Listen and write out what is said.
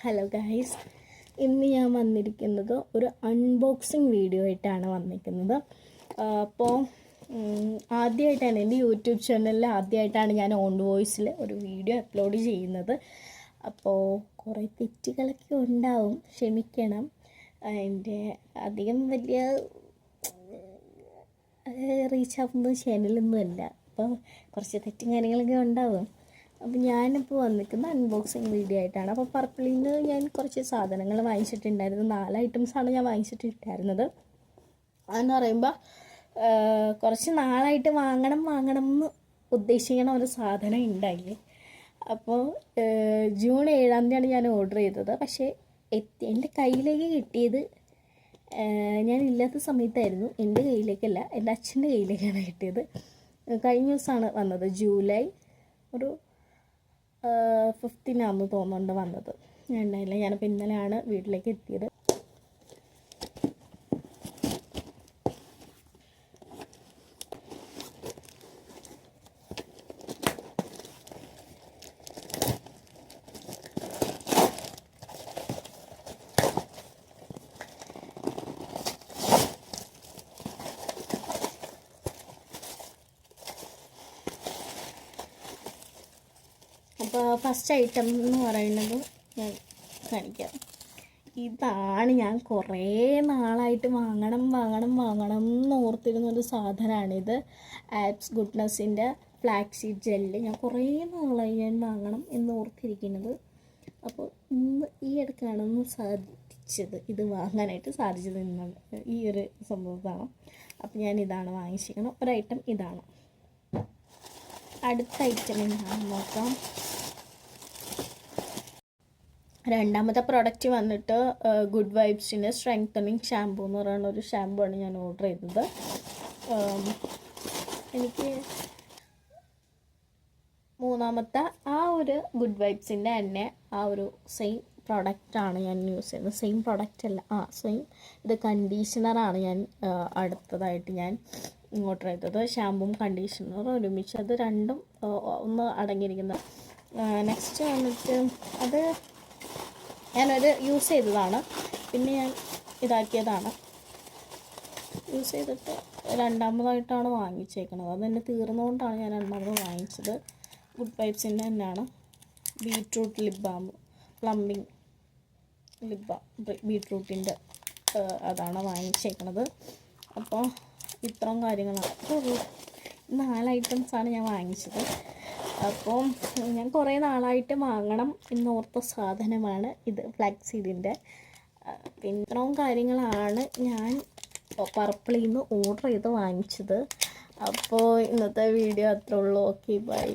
Hello guys, ഇന്ന് ഞാൻ വന്നിരിക്കുന്നത് ഒരു അൺബോക്സിങ് വീഡിയോ ആയിട്ടാണ് വന്നിരിക്കുന്നത്. അപ്പോൾ ആദ്യമായിട്ടാണ് എൻ്റെ യൂട്യൂബ് ചാനലിൽ ആദ്യമായിട്ടാണ് ഞാൻ ഓൺ വോയിസിൽ ഒരു വീഡിയോ അപ്ലോഡ് ചെയ്യുന്നത്. അപ്പോൾ കുറേ തെറ്റുകളൊക്കെ ഉണ്ടാവും, ക്ഷമിക്കണം. എൻ്റെ അധികം വലിയ റീച്ച് ആവുന്ന ചാനലൊന്നും അല്ല, അപ്പോൾ കുറച്ച് തെറ്റും കാര്യങ്ങളൊക്കെ ഉണ്ടാവും. അപ്പോൾ ഞാനിപ്പോൾ വന്നിരിക്കുന്ന അൺബോക്സിങ് വീഡിയോ ആയിട്ടാണ്. അപ്പോൾ പർപ്പിളിൽ നിന്ന് ഞാൻ കുറച്ച് സാധനങ്ങൾ വാങ്ങിച്ചിട്ടുണ്ടായിരുന്നു. 4 ഐറ്റംസാണ് ഞാൻ വാങ്ങിച്ചിട്ടുണ്ടായിരുന്നത്. അതെന്ന് പറയുമ്പോൾ കുറച്ച് നാളായിട്ട് വാങ്ങണം എന്ന് ഉദ്ദേശിക്കണ ഒരു സാധനം ഉണ്ടായി. അപ്പോൾ ജൂൺ 7-ാം തീയതിയാണ് ഞാൻ ഓർഡർ ചെയ്തത്. പക്ഷേ എൻ്റെ കയ്യിലേക്ക് കിട്ടിയത് ഞാനില്ലാത്ത സമയത്തായിരുന്നു. എൻ്റെ കയ്യിലേക്കല്ല, എൻ്റെ അച്ഛൻ്റെ കയ്യിലേക്കാണ് കിട്ടിയത്. കഴിഞ്ഞ ദിവസമാണ് വന്നത്, ജൂലൈ ഒരു 15 തോന്നുന്നുണ്ട് വന്നത്. ഞാൻ ഉണ്ടായില്ല, ഞാനിപ്പോൾ ഇന്നലെയാണ് വീട്ടിലേക്ക് എത്തിയത്. അപ്പോൾ ഫസ്റ്റ് ഐറ്റം എന്ന് പറയുന്നത് ഞാൻ കാണിക്കാം. ഇതാണ് ഞാൻ കുറേ നാളായിട്ട് വാങ്ങണം എന്ന് ഓർത്തിരുന്നൊരു സാധനമാണിത്. ആപ്സ് ഗുഡ്നസ്സിൻ്റെ ഫ്ലാക്സീഡ് ജെല്ല്. ഞാൻ കുറേ നാളായി ഞാൻ വാങ്ങണം എന്ന് ഓർത്തിരിക്കുന്നത്. അപ്പോൾ ഇന്ന് ഈ ഇടയ്ക്കാണ് ഇത് വാങ്ങാനായിട്ട് സാധിച്ചത്. ഈ ഒരു സംഭവമാണ്. അപ്പോൾ ഞാൻ ഇതാണ് വാങ്ങിച്ചിരിക്കണം. ഒരു ഐറ്റം ഇതാണ്. അടുത്ത ഐറ്റം എന്താണെന്ന് നോക്കാം. രണ്ടാമത്തെ പ്രോഡക്റ്റ് വന്നിട്ട് ഗുഡ് വൈബ്സിൻ്റെ സ്ട്രെങ്തനിങ് ഷാമ്പൂ എന്ന് പറയുന്ന ഒരു ഷാമ്പൂ ആണ് ഞാൻ ഓർഡർ ചെയ്തത്. എനിക്ക് മൂന്നാമത്തെ ആ ഒരു ഗുഡ് വൈബ്സിൻ്റെ തന്നെ ആ ഒരു സെയിം പ്രോഡക്റ്റാണ് ഞാൻ യൂസ് ചെയ്യുന്നത്. സെയിം പ്രോഡക്റ്റ് അല്ല, സെയിം ഇത് കണ്ടീഷണറാണ് ഞാൻ അടുത്തതായിട്ട് ഞാൻ ഓർഡർ ചെയ്തത്. ഷാമ്പും കണ്ടീഷണറും ഒരുമിച്ച്, അത് രണ്ടും ഒന്ന് അടങ്ങിയിരിക്കുന്നത്. നെക്സ്റ്റ് വന്നിട്ട് അത് ഞാനത് യൂസ് ചെയ്തതാണ്, പിന്നെ ഞാൻ ഇതാക്കിയതാണ്. യൂസ് ചെയ്തിട്ട് രണ്ടാമതായിട്ടാണ് വാങ്ങിച്ചേക്കുന്നത്. അതെന്നെ തീർന്നുകൊണ്ടാണ് ഞാൻ രണ്ടാമത് വാങ്ങിച്ചത്. ഗുഡ് വൈബ്സിൻ്റെ തന്നെയാണ്. Beetroot lip balm, plumping lip balm, ബീട്രൂട്ടിൻ്റെ അതാണ് വാങ്ങിച്ചേക്കുന്നത്. അപ്പോൾ ഇത്രയും കാര്യങ്ങളാണ്. 4 ഐറ്റംസാണ് ഞാൻ വാങ്ങിച്ചത്. അപ്പോൾ ഞാൻ കുറേ നാളായിട്ട് വാങ്ങണം എന്നോർത്ത സാധനമാണ് ഇത്, ഫ്ലാക്സീഡിൻ്റെ. പിന്നെ ഇത്രയും കാര്യങ്ങളാണ് ഞാൻ പർപ്പിളിൽ നിന്ന് ഓർഡർ ചെയ്ത് വാങ്ങിച്ചത്. അപ്പോൾ ഇന്നത്തെ വീഡിയോ അത്രേ ഉള്ളൂ. Okay, by.